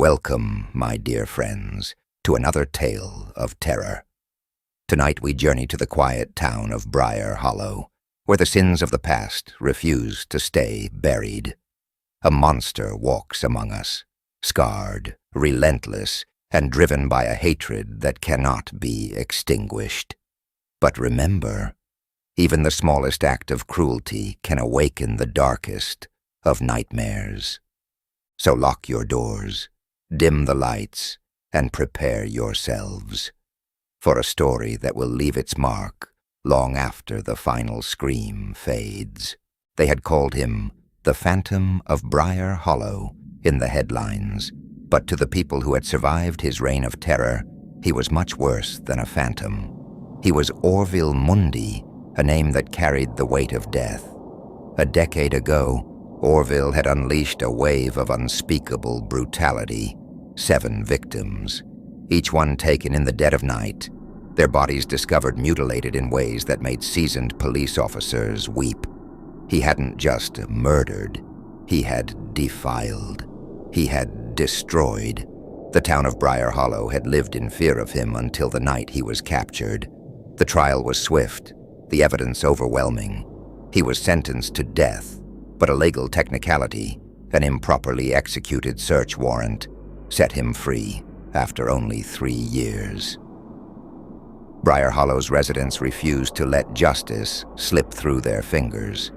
Welcome, my dear friends, to another tale of terror. Tonight we journey to the quiet town of Briar Hollow, where the sins of the past refuse to stay buried. A monster walks among us, scarred, relentless, and driven by a hatred that cannot be extinguished. But remember, even the smallest act of cruelty can awaken the darkest of nightmares. So lock your doors, dim the lights, and prepare yourselves for a story that will leave its mark long after the final scream fades. They had called him the Phantom of Briar Hollow in the headlines, but to the people who had survived his reign of terror, he was much worse than a phantom. He was Orville Mundy, a name that carried the weight of death. A decade ago, Orville had unleashed a wave of unspeakable brutality. 7 victims, each one taken in the dead of night, their bodies discovered mutilated in ways that made seasoned police officers weep. He hadn't just murdered, he had defiled. He had destroyed. The town of Briar Hollow had lived in fear of him until the night he was captured. The trial was swift, the evidence overwhelming. He was sentenced to death, but a legal technicality, an improperly executed search warrant, set him free after only 3 years. Briar Hollow's residents refused to let justice slip through their fingers.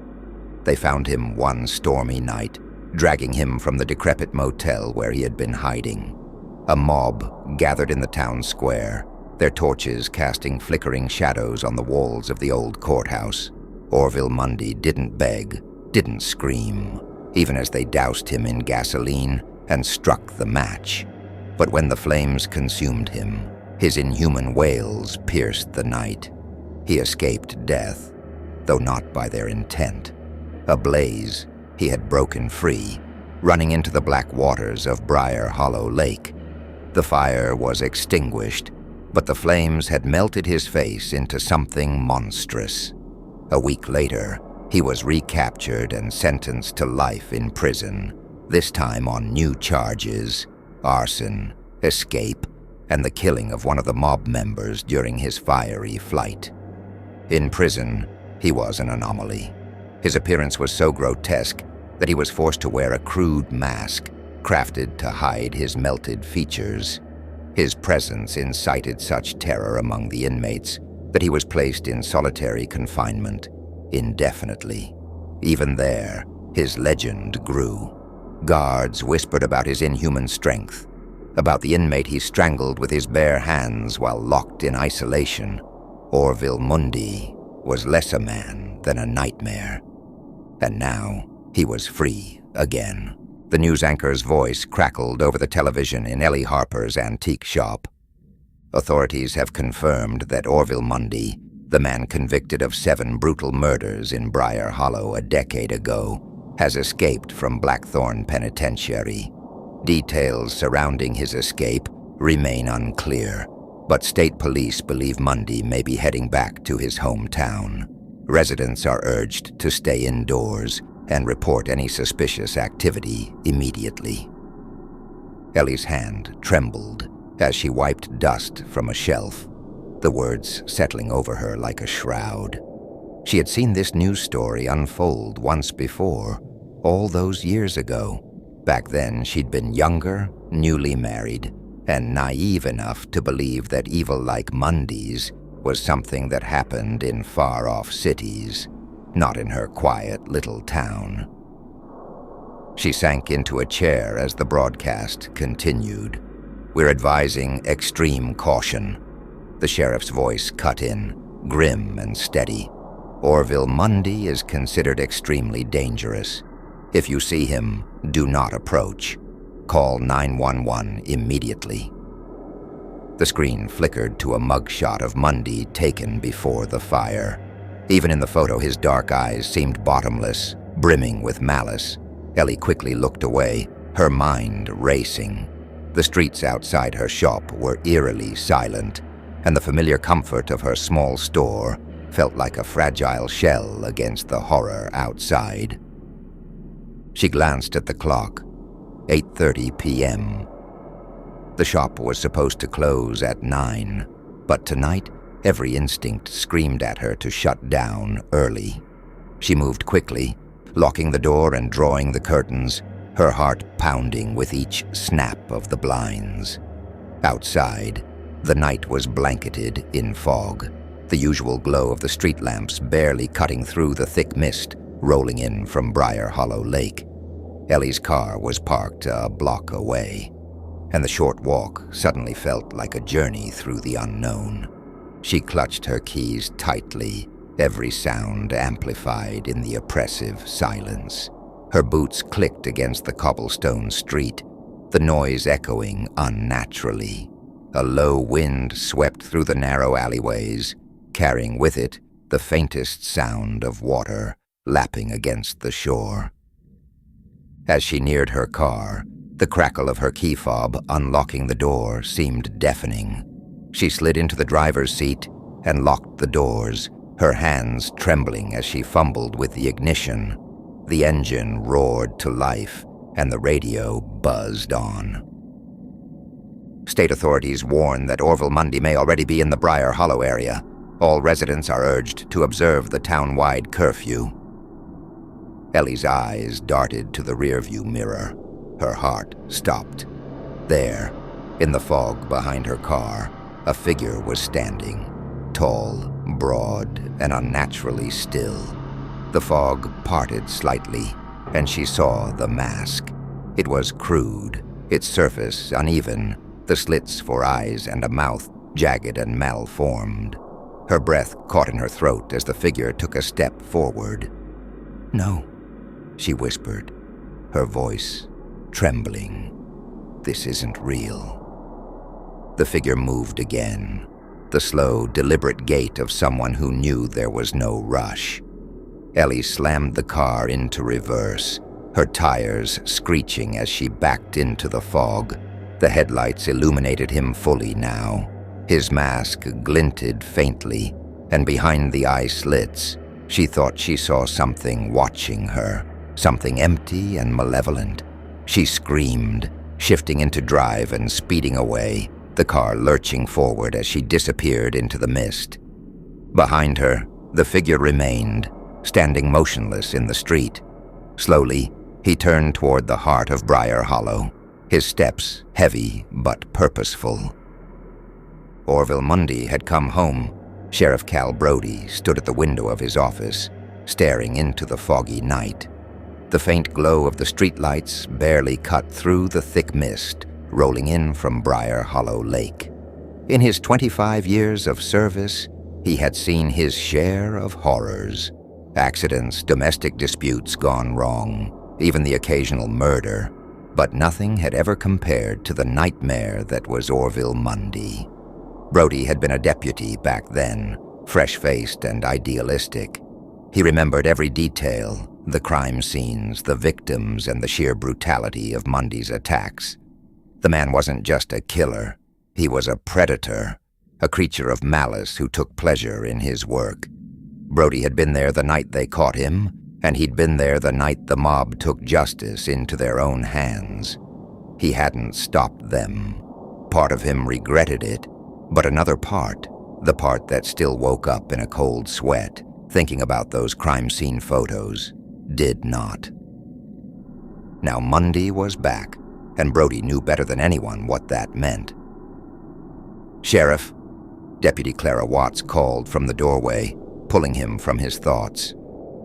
They found him one stormy night, dragging him from the decrepit motel where he had been hiding. A mob gathered in the town square, their torches casting flickering shadows on the walls of the old courthouse. Orville Mundy didn't beg, didn't scream, even as they doused him in gasoline and struck the match. But when the flames consumed him, his inhuman wails pierced the night. He escaped death, though not by their intent. Ablaze, he had broken free, running into the black waters of Briar Hollow Lake. The fire was extinguished, but the flames had melted his face into something monstrous. A week later, he was recaptured and sentenced to life in prison, this time on new charges: arson, escape, and the killing of one of the mob members during his fiery flight. In prison, he was an anomaly. His appearance was so grotesque that he was forced to wear a crude mask, crafted to hide his melted features. His presence incited such terror among the inmates that he was placed in solitary confinement indefinitely. Even there, his legend grew. Guards whispered about his inhuman strength, about the inmate he strangled with his bare hands while locked in isolation. Orville Mundy was less a man than a nightmare. And now, he was free again. The news anchor's voice crackled over the television in Ellie Harper's antique shop. Authorities have confirmed that Orville Mundy, the man convicted of 7 brutal murders in Briar Hollow a decade ago, has escaped from Blackthorn Penitentiary. Details surrounding his escape remain unclear, but state police believe Mundy may be heading back to his hometown. Residents are urged to stay indoors and report any suspicious activity immediately. Ellie's hand trembled as she wiped dust from a shelf, the words settling over her like a shroud. She had seen this news story unfold once before, all those years ago. Back then, she'd been younger, newly married, and naive enough to believe that evil like Mundy's was something that happened in far-off cities, not in her quiet little town. She sank into a chair as the broadcast continued. "We're advising extreme caution." The sheriff's voice cut in, grim and steady. "Orville Mundy is considered extremely dangerous. If you see him, do not approach. Call 911 immediately." The screen flickered to a mugshot of Mundy taken before the fire. Even in the photo, his dark eyes seemed bottomless, brimming with malice. Ellie quickly looked away, her mind racing. The streets outside her shop were eerily silent, and the familiar comfort of her small store felt like a fragile shell against the horror outside. She glanced at the clock. 8:30 p.m. The shop was supposed to close at 9, but tonight, every instinct screamed at her to shut down early. She moved quickly, locking the door and drawing the curtains, her heart pounding with each snap of the blinds. Outside, the night was blanketed in fog, the usual glow of the street lamps barely cutting through the thick mist rolling in from Briar Hollow Lake. Ellie's car was parked a block away, and the short walk suddenly felt like a journey through the unknown. She clutched her keys tightly, every sound amplified in the oppressive silence. Her boots clicked against the cobblestone street, the noise echoing unnaturally. A low wind swept through the narrow alleyways, carrying with it the faintest sound of water lapping against the shore. As she neared her car, the crackle of her key fob unlocking the door seemed deafening. She slid into the driver's seat and locked the doors, her hands trembling as she fumbled with the ignition. The engine roared to life, and the radio buzzed on. State authorities warn that Orville Mundy may already be in the Briar Hollow area. All residents are urged to observe the town-wide curfew. Ellie's eyes darted to the rearview mirror. Her heart stopped. There, in the fog behind her car, a figure was standing, tall, broad, and unnaturally still. The fog parted slightly, and she saw the mask. It was crude, its surface uneven, the slits for eyes and a mouth jagged and malformed. Her breath caught in her throat as the figure took a step forward. "No," she whispered, her voice trembling. "This isn't real." The figure moved again, the slow, deliberate gait of someone who knew there was no rush. Ellie slammed the car into reverse, her tires screeching as she backed into the fog. The headlights illuminated him fully now. His mask glinted faintly, and behind the eye slits, she thought she saw something watching her, something empty and malevolent. She screamed, shifting into drive and speeding away, the car lurching forward as she disappeared into the mist. Behind her, the figure remained, standing motionless in the street. Slowly, he turned toward the heart of Briar Hollow, his steps heavy but purposeful. Orville Mundy had come home. Sheriff Cal Brody stood at the window of his office, staring into the foggy night. The faint glow of the streetlights barely cut through the thick mist rolling in from Briar Hollow Lake. In his 25 years of service, he had seen his share of horrors. Accidents, domestic disputes gone wrong, even the occasional murder. But nothing had ever compared to the nightmare that was Orville Mundy. Brody had been a deputy back then, fresh-faced and idealistic. He remembered every detail, the crime scenes, the victims, and the sheer brutality of Mundy's attacks. The man wasn't just a killer. He was a predator, a creature of malice who took pleasure in his work. Brody had been there the night they caught him, and he'd been there the night the mob took justice into their own hands. He hadn't stopped them. Part of him regretted it, but another part, the part that still woke up in a cold sweat, thinking about those crime scene photos, did not. Now Mundy was back, and Brody knew better than anyone what that meant. "Sheriff," Deputy Clara Watts called from the doorway, pulling him from his thoughts.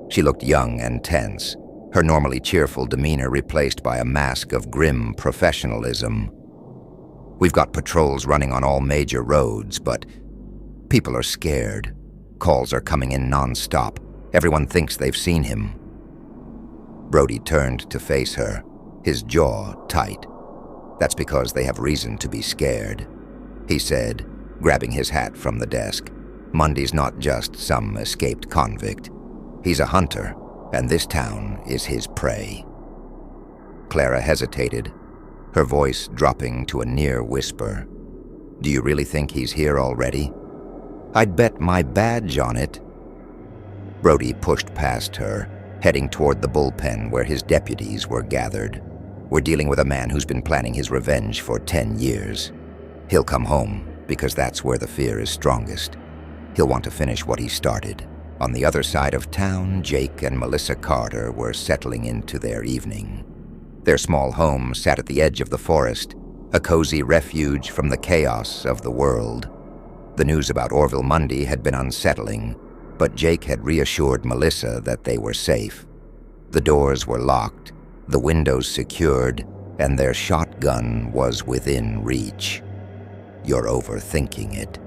She looked young and tense, her normally cheerful demeanor replaced by a mask of grim professionalism. "We've got patrols running on all major roads, but people are scared. Calls are coming in non-stop. Everyone thinks they've seen him." Brody turned to face her, his jaw tight. "That's because they have reason to be scared," he said, grabbing his hat from the desk. "Mundy's not just some escaped convict. He's a hunter, and this town is his prey." Clara hesitated, her voice dropping to a near whisper. "Do you really think he's here already?" "I'd bet my badge on it." Brody pushed past her, heading toward the bullpen where his deputies were gathered. We're dealing with a man who's been planning his revenge for 10 years. He'll come home because that's where the fear is strongest. He'll want to finish what he started. On the other side of town, Jake and Melissa Carter were settling into their evening. Their small home sat at the edge of the forest, a cozy refuge from the chaos of the world. The news about Orville Mundy had been unsettling, but Jake had reassured Melissa that they were safe. The doors were locked, the windows secured, and their shotgun was within reach. "You're overthinking it,"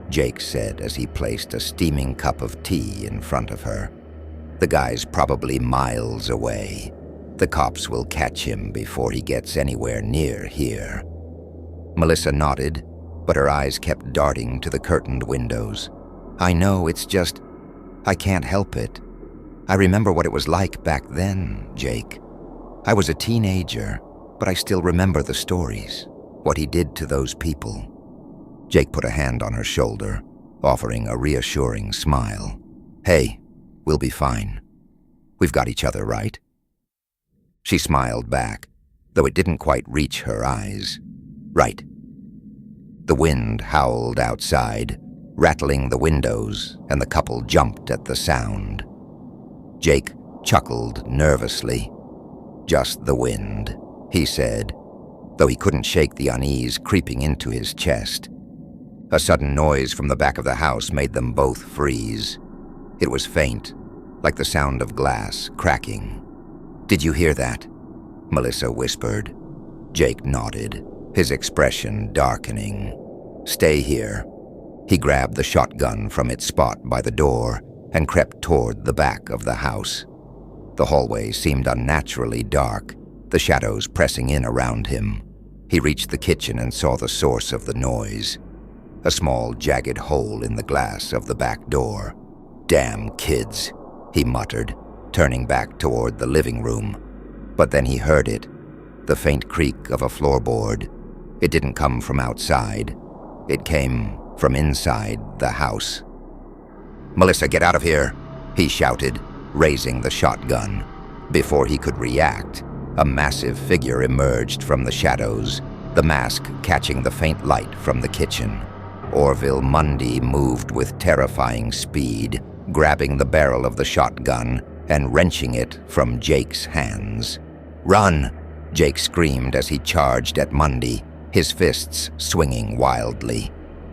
Jake said as he placed a steaming cup of tea in front of her. "The guy's probably miles away. The cops will catch him before he gets anywhere near here." Melissa nodded, but her eyes kept darting to the curtained windows. "I know, it's just, I can't help it. I remember what it was like back then, Jake. I was a teenager, but I still remember the stories, what he did to those people." Jake put a hand on her shoulder, offering a reassuring smile. "Hey, we'll be fine. We've got each other, right?" She smiled back, though it didn't quite reach her eyes. "Right." The wind howled outside, rattling the windows, and the couple jumped at the sound. Jake chuckled nervously. "Just the wind," he said, though he couldn't shake the unease creeping into his chest. A sudden noise from the back of the house made them both freeze. It was faint, like the sound of glass cracking. "Did you hear that?" Melissa whispered. Jake nodded, his expression darkening. "Stay here." He grabbed the shotgun from its spot by the door and crept toward the back of the house. The hallway seemed unnaturally dark, the shadows pressing in around him. He reached the kitchen and saw the source of the noise. A small, jagged hole in the glass of the back door. "Damn kids," he muttered, turning back toward the living room. But then he heard it, the faint creak of a floorboard. It didn't come from outside. It came from inside the house. "Melissa, get out of here," he shouted, raising the shotgun. Before he could react, a massive figure emerged from the shadows, the mask catching the faint light from the kitchen. Orville Mundy moved with terrifying speed, grabbing the barrel of the shotgun and wrenching it from Jake's hands. "Run!" Jake screamed as he charged at Mundy, his fists swinging wildly.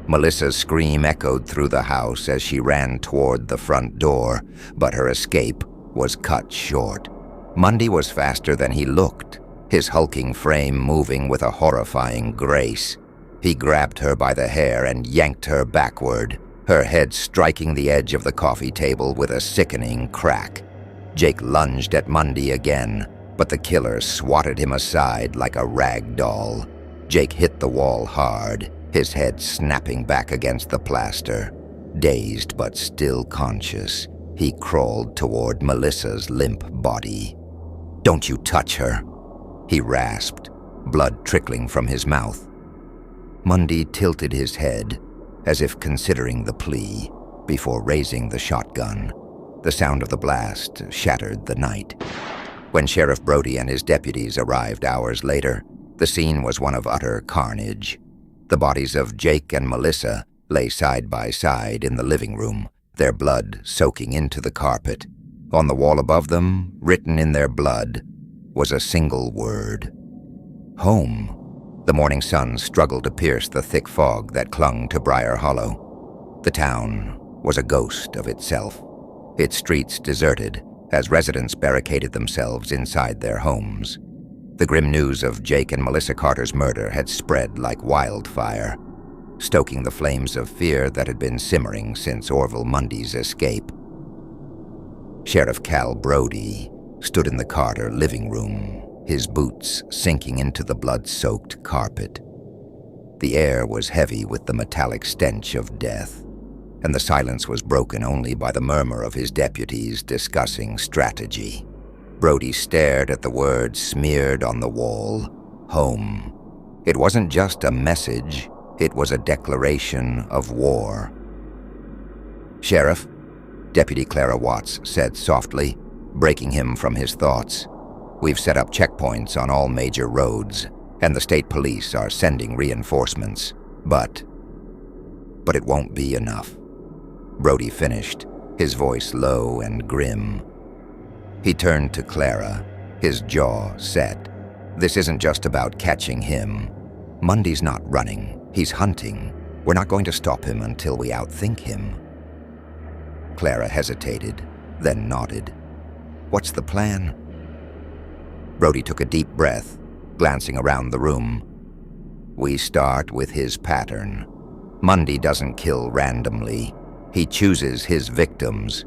Melissa's scream echoed through the house as she ran toward the front door, but her escape was cut short. Mundy was faster than he looked, his hulking frame moving with a horrifying grace. He grabbed her by the hair and yanked her backward, her head striking the edge of the coffee table with a sickening crack. Jake lunged at Mundy again, but the killer swatted him aside like a rag doll. Jake hit the wall hard, his head snapping back against the plaster. Dazed but still conscious, he crawled toward Melissa's limp body. "Don't you touch her," he rasped, blood trickling from his mouth. Mundy tilted his head, as if considering the plea, before raising the shotgun. The sound of the blast shattered the night. When Sheriff Brody and his deputies arrived hours later, the scene was one of utter carnage. The bodies of Jake and Melissa lay side by side in the living room, their blood soaking into the carpet. On the wall above them, written in their blood, was a single word: home. The morning sun struggled to pierce the thick fog that clung to Briar Hollow. The town was a ghost of itself, its streets deserted as residents barricaded themselves inside their homes. The grim news of Jake and Melissa Carter's murder had spread like wildfire, stoking the flames of fear that had been simmering since Orville Mundy's escape. Sheriff Cal Brody stood in the Carter living room, his boots sinking into the blood-soaked carpet. The air was heavy with the metallic stench of death, and the silence was broken only by the murmur of his deputies discussing strategy. Brody stared at the words smeared on the wall: home. It wasn't just a message, it was a declaration of war. "Sheriff," Deputy Clara Watts said softly, breaking him from his thoughts. We've set up checkpoints on all major roads, and the state police are sending reinforcements. But it won't be enough. Brody finished, his voice low and grim. He turned to Clara, his jaw set. This isn't just about catching him. Mundy's not running, he's hunting. We're not going to stop him until we outthink him. Clara hesitated, then nodded. What's the plan? Brody took a deep breath, glancing around the room. We start with his pattern. Mundy doesn't kill randomly. He chooses his victims.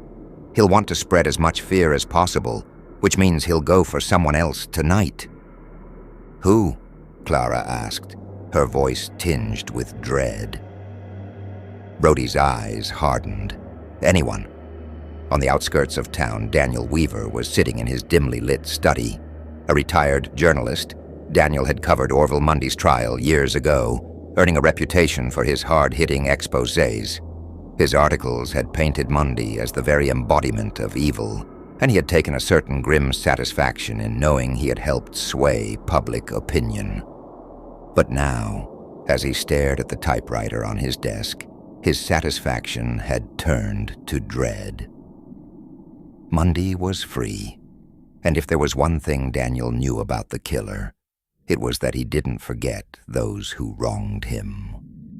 He'll want to spread as much fear as possible, which means he'll go for someone else tonight. Who? Clara asked, her voice tinged with dread. Brody's eyes hardened. Anyone. On the outskirts of town, Daniel Weaver was sitting in his dimly lit study. A retired journalist, Daniel had covered Orville Mundy's trial years ago, earning a reputation for his hard-hitting exposés. His articles had painted Mundy as the very embodiment of evil, and he had taken a certain grim satisfaction in knowing he had helped sway public opinion. But now, as he stared at the typewriter on his desk, his satisfaction had turned to dread. Mundy was free, and if there was one thing Daniel knew about the killer, it was that he didn't forget those who wronged him.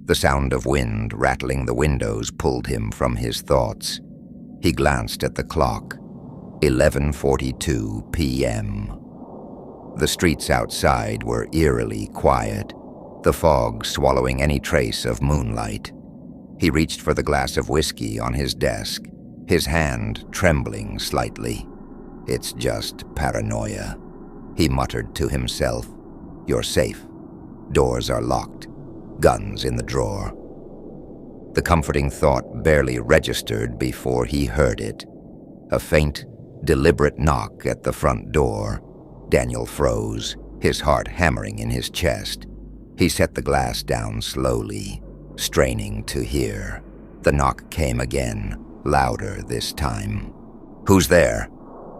The sound of wind rattling the windows pulled him from his thoughts. He glanced at the clock. 11:42 p.m. The streets outside were eerily quiet, the fog swallowing any trace of moonlight. He reached for the glass of whiskey on his desk, his hand trembling slightly. It's just paranoia, he muttered to himself. You're safe. Doors are locked. Guns in the drawer. The comforting thought barely registered before he heard it. A faint, deliberate knock at the front door. Daniel froze, his heart hammering in his chest. He set the glass down slowly, straining to hear. The knock came again, louder this time. Who's there?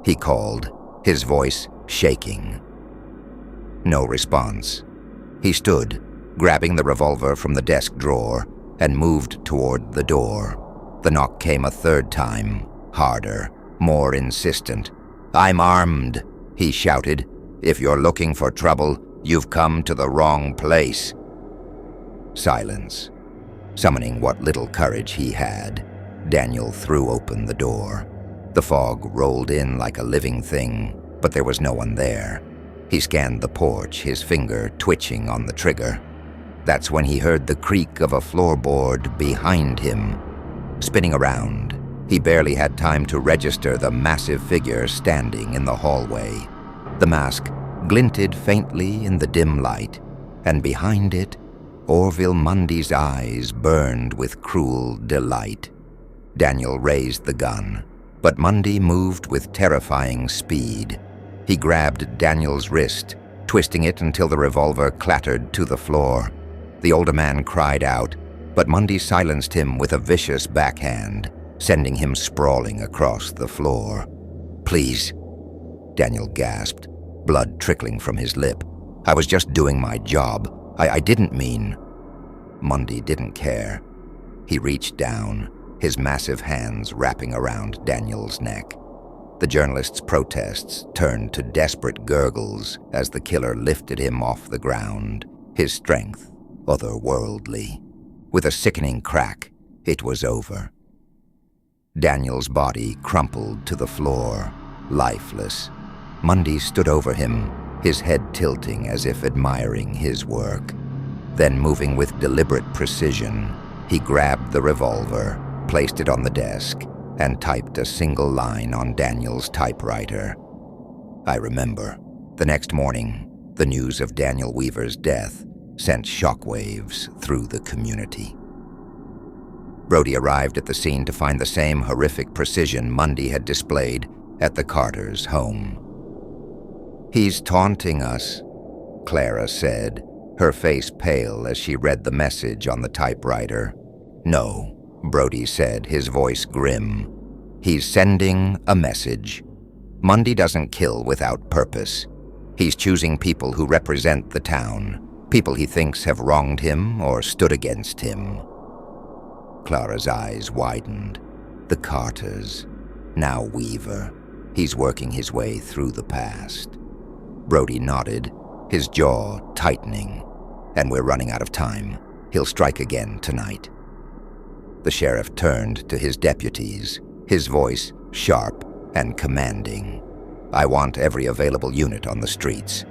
He called, his voice shaking. No response. He stood, grabbing the revolver from the desk drawer, and moved toward the door. The knock came a third time, harder, more insistent. I'm armed, he shouted. If you're looking for trouble, you've come to the wrong place. Silence. Summoning what little courage he had, Daniel threw open the door. The fog rolled in like a living thing, but there was no one there. He scanned the porch, his finger twitching on the trigger. That's when he heard the creak of a floorboard behind him. Spinning around, he barely had time to register the massive figure standing in the hallway. The mask glinted faintly in the dim light, and behind it, Orville Mundy's eyes burned with cruel delight. Daniel raised the gun, but Mundy moved with terrifying speed. He grabbed Daniel's wrist, twisting it until the revolver clattered to the floor. The older man cried out, but Mundy silenced him with a vicious backhand, sending him sprawling across the floor. Please, Daniel gasped, blood trickling from his lip. I was just doing my job. I didn't mean... Mundy didn't care. He reached down, his massive hands wrapping around Daniel's neck. The journalist's protests turned to desperate gurgles as the killer lifted him off the ground, his strength otherworldly. With a sickening crack, it was over. Daniel's body crumpled to the floor, lifeless. Mundy stood over him, his head tilting as if admiring his work. Then, moving with deliberate precision, he grabbed the revolver, placed it on the desk, and typed a single line on Daniel's typewriter. I remember. The next morning, the news of Daniel Weaver's death sent shockwaves through the community. Brody arrived at the scene to find the same horrific precision Mundy had displayed at the Carters' home. He's taunting us, Clara said, her face pale as she read the message on the typewriter. No, Brody said, his voice grim. He's sending a message. Mundy doesn't kill without purpose. He's choosing people who represent the town, people he thinks have wronged him or stood against him. Clara's eyes widened. The Carters, now Weaver. He's working his way through the past. Brody nodded, his jaw tightening. And we're running out of time. He'll strike again tonight. The sheriff turned to his deputies, his voice sharp and commanding. I want every available unit on the streets.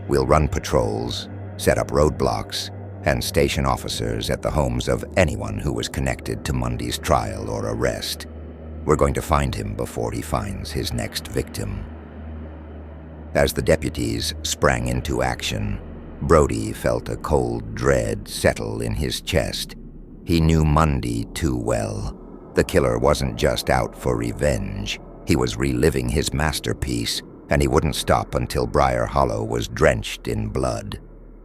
We'll run patrols, set up roadblocks, and station officers at the homes of anyone who was connected to Mundy's trial or arrest. We're going to find him before he finds his next victim. As the deputies sprang into action, Brody felt a cold dread settle in his chest. He knew Mundy too well. The killer wasn't just out for revenge. He was reliving his masterpiece, and he wouldn't stop until Briar Hollow was drenched in blood.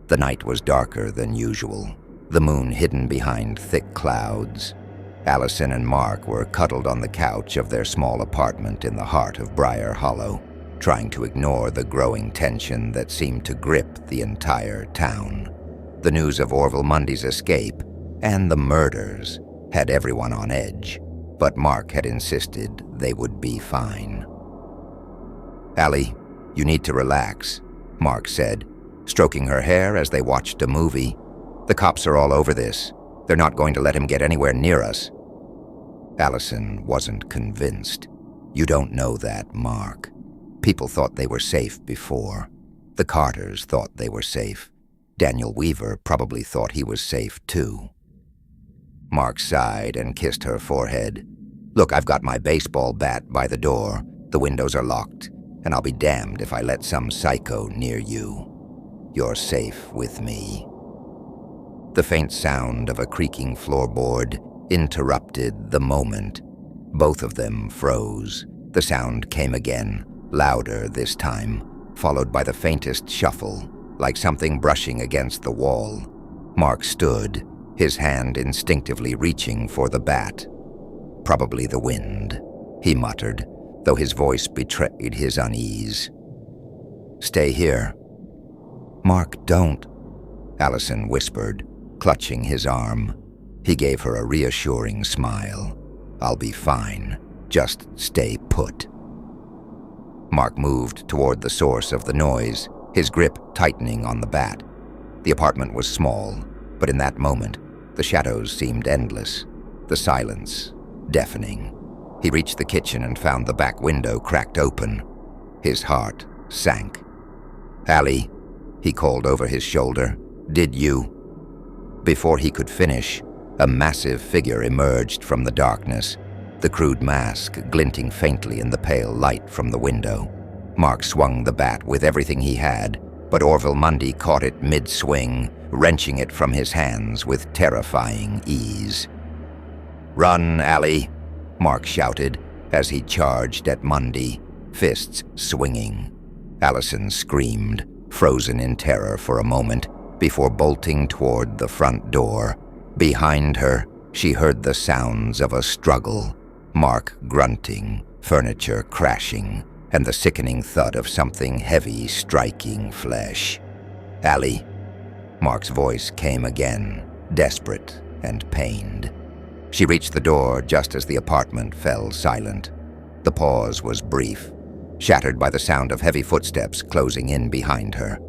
The night was darker than usual, the moon hidden behind thick clouds. Allison and Mark were cuddled on the couch of their small apartment in the heart of Briar Hollow, trying to ignore the growing tension that seemed to grip the entire town. The news of Orville Mundy's escape and the murders had everyone on edge, but Mark had insisted they would be fine. "Allie, you need to relax," Mark said, stroking her hair as they watched a movie. "The cops are all over this. They're not going to let him get anywhere near us." Allison wasn't convinced. "You don't know that, Mark. People thought they were safe before. The Carters thought they were safe. Daniel Weaver probably thought he was safe too." Mark sighed and kissed her forehead. "Look, I've got my baseball bat by the door. The windows are locked, and I'll be damned if I let some psycho near you. You're safe with me." The faint sound of a creaking floorboard interrupted the moment. Both of them froze. The sound came again, louder this time, followed by the faintest shuffle, like something brushing against the wall. Mark stood, his hand instinctively reaching for the bat. "Probably the wind," he muttered, though his voice betrayed his unease. "Stay here." "Mark, don't," Allison whispered, clutching his arm. He gave her a reassuring smile. "I'll be fine. Just stay put." Mark moved toward the source of the noise, his grip tightening on the bat. The apartment was small, but in that moment, the shadows seemed endless, the silence deafening. He reached the kitchen and found the back window cracked open. His heart sank. "Allie," he called over his shoulder, "did you—" Before he could finish, a massive figure emerged from the darkness, the crude mask glinting faintly in the pale light from the window. Mark swung the bat with everything he had, but Orville Mundy caught it mid-swing, wrenching it from his hands with terrifying ease. "Run, Allie," Mark shouted as he charged at Mundy, fists swinging. Allison screamed, frozen in terror for a moment, before bolting toward the front door. Behind her, she heard the sounds of a struggle, Mark grunting, furniture crashing, and the sickening thud of something heavy striking flesh. "Allie," Mark's voice came again, desperate and pained. She reached the door just as the apartment fell silent. The pause was brief, shattered by the sound of heavy footsteps closing in behind her.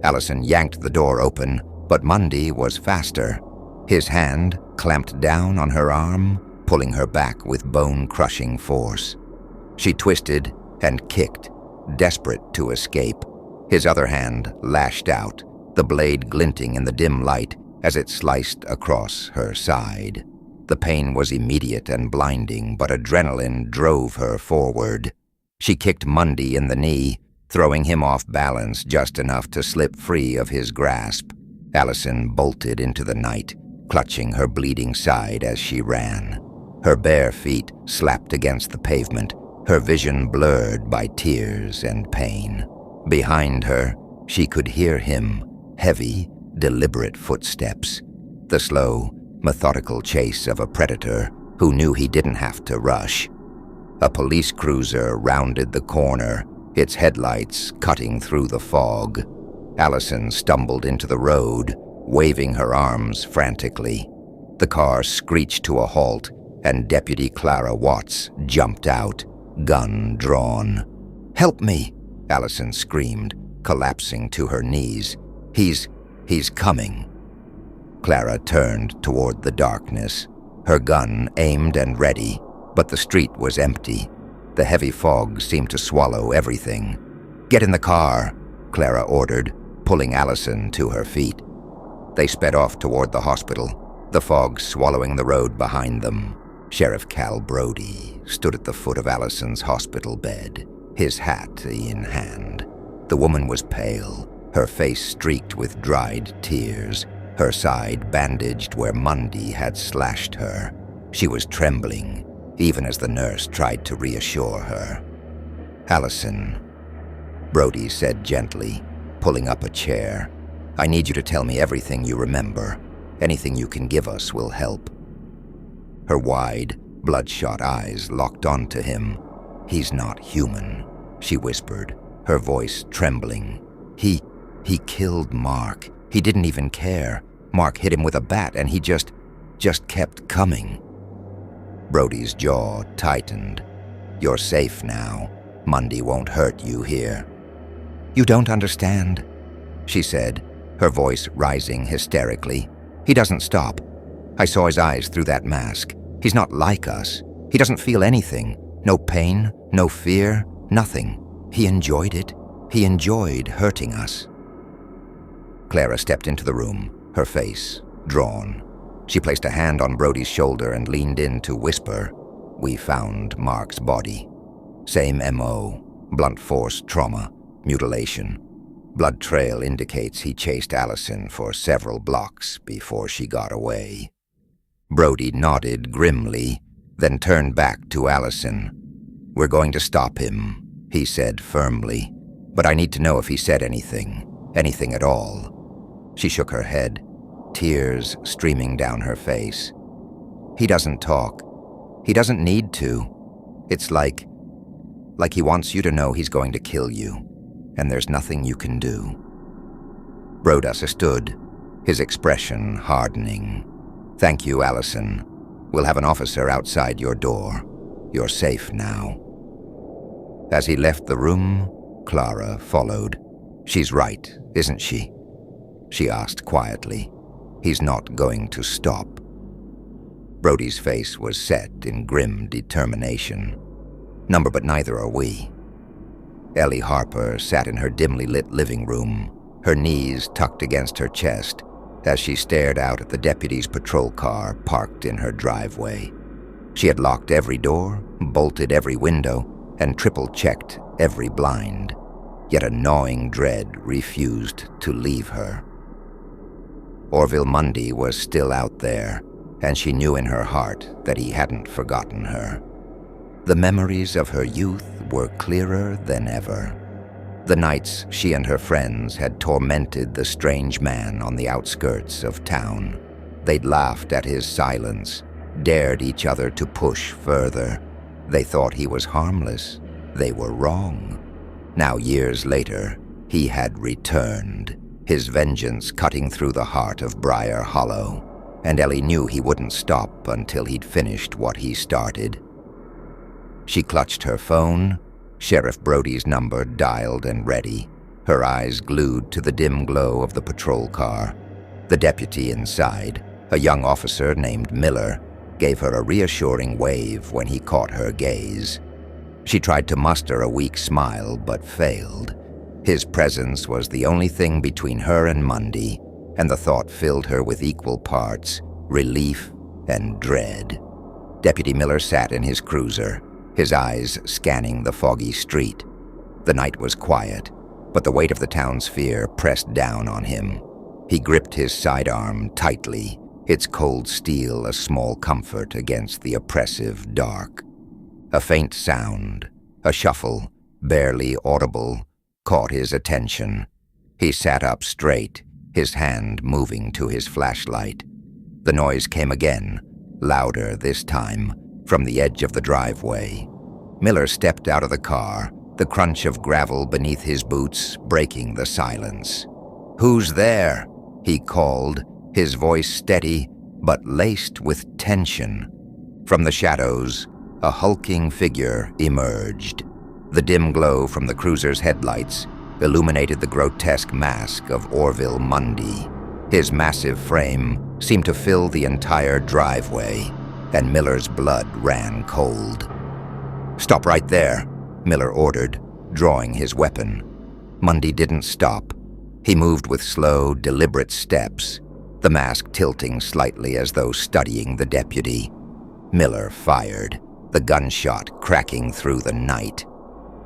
Allison yanked the door open, but Mundy was faster. His hand clamped down on her arm, pulling her back with bone-crushing force. She twisted and kicked, desperate to escape. His other hand lashed out, the blade glinting in the dim light as it sliced across her side. The pain was immediate and blinding, but adrenaline drove her forward. She kicked Mundy in the knee, throwing him off balance just enough to slip free of his grasp. Allison bolted into the night, clutching her bleeding side as she ran. Her bare feet slapped against the pavement, her vision blurred by tears and pain. Behind her, she could hear him, heavy, deliberate footsteps, the slow, methodical chase of a predator who knew he didn't have to rush. A police cruiser rounded the corner, its headlights cutting through the fog. Allison stumbled into the road, waving her arms frantically. The car screeched to a halt, and Deputy Clara Watts jumped out, gun drawn. "Help me!" Allison screamed, collapsing to her knees. He's coming." Clara turned toward the darkness, her gun aimed and ready, but the street was empty. The heavy fog seemed to swallow everything. "Get in the car," Clara ordered, pulling Allison to her feet. They sped off toward the hospital, the fog swallowing the road behind them. Sheriff Cal Brody stood at the foot of Allison's hospital bed, his hat in hand. The woman was pale, her face streaked with dried tears, her side bandaged where Mundy had slashed her. She was trembling, even as the nurse tried to reassure her. "Allison," Brody said gently, pulling up a chair, "I need you to tell me everything you remember. Anything you can give us will help." Her wide, bloodshot eyes locked onto him. "He's not human," she whispered, her voice trembling. He killed Mark. He didn't even care. Mark hit him with a bat and he just kept coming." Brody's jaw tightened. "You're safe now. Mundy won't hurt you here." "You don't understand," she said, her voice rising hysterically. "He doesn't stop. I saw his eyes through that mask. He's not like us. He doesn't feel anything. No pain, no fear, nothing. He enjoyed it. He enjoyed hurting us." Clara stepped into the room, her face drawn. She placed a hand on Brody's shoulder and leaned in to whisper, "We found Mark's body. Same MO, blunt force trauma, mutilation. Blood trail indicates he chased Allison for several blocks before she got away." Brody nodded grimly, then turned back to Allison. "We're going to stop him," he said firmly, "but I need to know if he said anything at all." She shook her head, tears streaming down her face. "He doesn't talk. He doesn't need to. It's like he wants you to know he's going to kill you, and there's nothing you can do." Brodus stood, his expression hardening. "Thank you, Allison. We'll have an officer outside your door. You're safe now." As he left the room, Clara followed. "She's right, isn't she?" she asked quietly. "He's not going to stop." Brody's face was set in grim determination. But neither are we." Ellie Harper sat in her dimly lit living room, her knees tucked against her chest, as she stared out at the deputy's patrol car parked in her driveway. She had locked every door, bolted every window, and triple-checked every blind. Yet a gnawing dread refused to leave her. Orville Mundy was still out there, and she knew in her heart that he hadn't forgotten her. The memories of her youth were clearer than ever. The nights she and her friends had tormented the strange man on the outskirts of town. They'd laughed at his silence, dared each other to push further. They thought he was harmless. They were wrong. Now, years later, he had returned, his vengeance cutting through the heart of Briar Hollow, and Ellie knew he wouldn't stop until he'd finished what he started. She clutched her phone, Sheriff Brody's number dialed and ready, her eyes glued to the dim glow of the patrol car. The deputy inside, a young officer named Miller, gave her a reassuring wave when he caught her gaze. She tried to muster a weak smile, but failed. His presence was the only thing between her and Mundy, and the thought filled her with equal parts relief and dread. Deputy Miller sat in his cruiser, his eyes scanning the foggy street. The night was quiet, but the weight of the town's fear pressed down on him. He gripped his sidearm tightly, its cold steel a small comfort against the oppressive dark. A faint sound, a shuffle, barely audible, caught his attention. He sat up straight, his hand moving to his flashlight. The noise came again, louder this time, from the edge of the driveway. Miller stepped out of the car, the crunch of gravel beneath his boots breaking the silence. "Who's there?" he called, his voice steady but laced with tension. From the shadows, a hulking figure emerged. The dim glow from the cruiser's headlights illuminated the grotesque mask of Orville Mundy. His massive frame seemed to fill the entire driveway, and Miller's blood ran cold. "Stop right there," Miller ordered, drawing his weapon. Mundy didn't stop. He moved with slow, deliberate steps, the mask tilting slightly as though studying the deputy. Miller fired, the gunshot cracking through the night.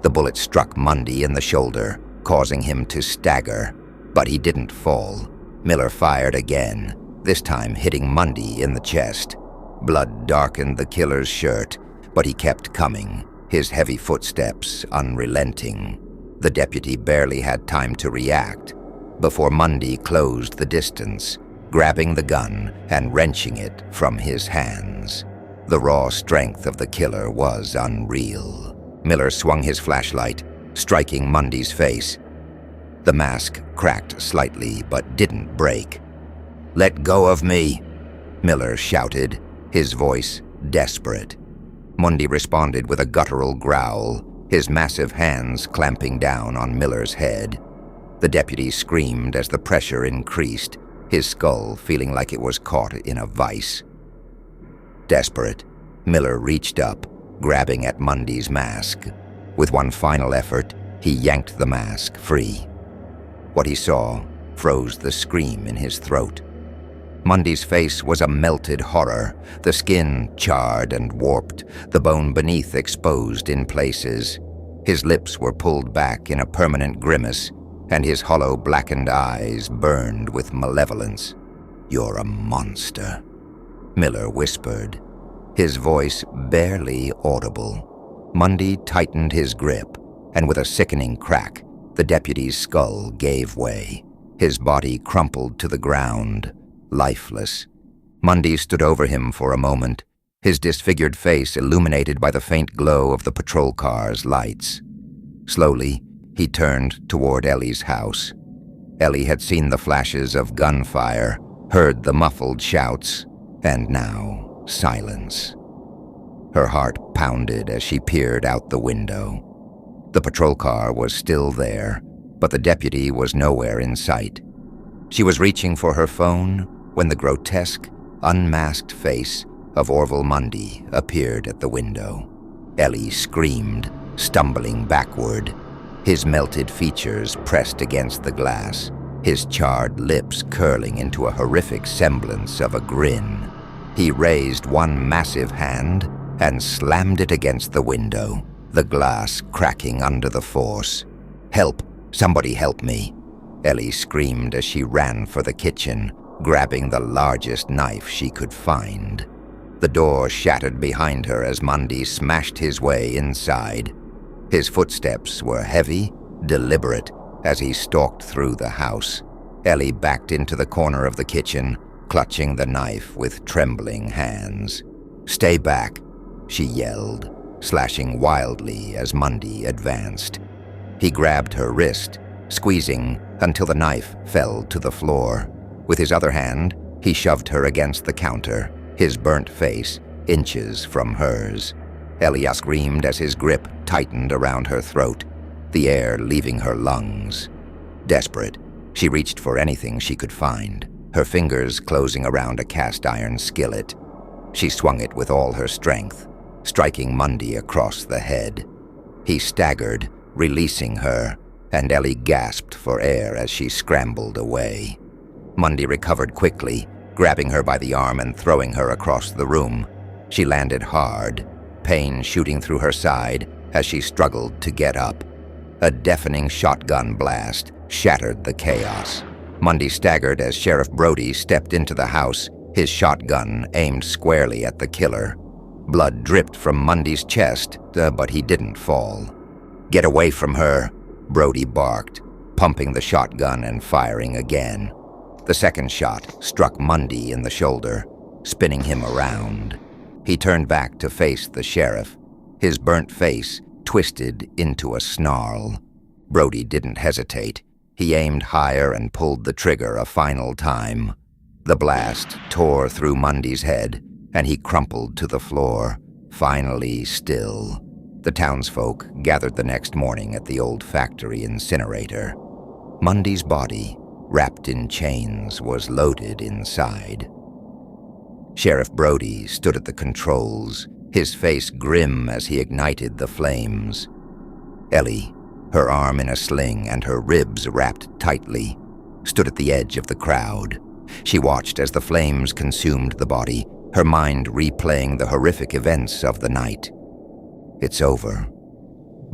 The bullet struck Mundy in the shoulder, causing him to stagger, but he didn't fall. Miller fired again, this time hitting Mundy in the chest. Blood darkened the killer's shirt, but he kept coming, his heavy footsteps unrelenting. The deputy barely had time to react before Mundy closed the distance, grabbing the gun and wrenching it from his hands. The raw strength of the killer was unreal. Miller swung his flashlight, striking Mundy's face. The mask cracked slightly but didn't break. "Let go of me," Miller shouted, his voice desperate. Mundy responded with a guttural growl, his massive hands clamping down on Miller's head. The deputy screamed as the pressure increased, his skull feeling like it was caught in a vice. Desperate, Miller reached up, grabbing at Mundy's mask. With one final effort, he yanked the mask free. What he saw froze the scream in his throat. Mundy's face was a melted horror, the skin charred and warped, the bone beneath exposed in places. His lips were pulled back in a permanent grimace, and his hollow blackened eyes burned with malevolence. "You're a monster," Miller whispered, his voice barely audible. Mundy tightened his grip, and with a sickening crack, the deputy's skull gave way. His body crumpled to the ground, lifeless. Mundy stood over him for a moment, his disfigured face illuminated by the faint glow of the patrol car's lights. Slowly, he turned toward Ellie's house. Ellie had seen the flashes of gunfire, heard the muffled shouts, and now silence. Her heart pounded as she peered out the window. The patrol car was still there, but the deputy was nowhere in sight. She was reaching for her phone when the grotesque, unmasked face of Orville Mundy appeared at the window. Ellie screamed, stumbling backward, his melted features pressed against the glass, his charred lips curling into a horrific semblance of a grin. He raised one massive hand and slammed it against the window, the glass cracking under the force. "Help! Somebody help me!" Ellie screamed as she ran for the kitchen, grabbing the largest knife she could find. The door shattered behind her as Mundy smashed his way inside. His footsteps were heavy, deliberate, as he stalked through the house. Ellie backed into the corner of the kitchen, clutching the knife with trembling hands. "Stay back," she yelled, slashing wildly as Mundy advanced. He grabbed her wrist, squeezing until the knife fell to the floor. With his other hand, he shoved her against the counter, his burnt face inches from hers. Ellie screamed as his grip tightened around her throat, the air leaving her lungs. Desperate, she reached for anything she could find, her fingers closing around a cast-iron skillet. She swung it with all her strength, striking Mundy across the head. He staggered, releasing her, and Ellie gasped for air as she scrambled away. Mundy recovered quickly, grabbing her by the arm and throwing her across the room. She landed hard, pain shooting through her side as she struggled to get up. A deafening shotgun blast shattered the chaos. Mundy staggered as Sheriff Brody stepped into the house, his shotgun aimed squarely at the killer. Blood dripped from Mundy's chest, but he didn't fall. "Get away from her," Brody barked, pumping the shotgun and firing again. The second shot struck Mundy in the shoulder, spinning him around. He turned back to face the sheriff, his burnt face twisted into a snarl. Brody didn't hesitate. He aimed higher and pulled the trigger a final time. The blast tore through Mundy's head, and he crumpled to the floor, finally still. The townsfolk gathered the next morning at the old factory incinerator. Mundy's body, wrapped in chains, was loaded inside. Sheriff Brody stood at the controls, his face grim as he ignited the flames. Ellie, her arm in a sling and her ribs wrapped tightly, stood at the edge of the crowd. She watched as the flames consumed the body, her mind replaying the horrific events of the night. "It's over,"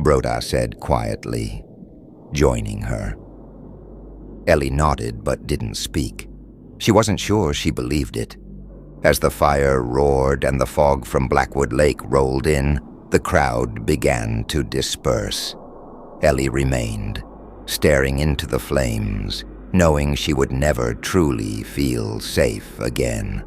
Broda said quietly, joining her. Ellie nodded but didn't speak. She wasn't sure she believed it. As the fire roared and the fog from Blackwood Lake rolled in, the crowd began to disperse. Ellie remained, staring into the flames, knowing she would never truly feel safe again.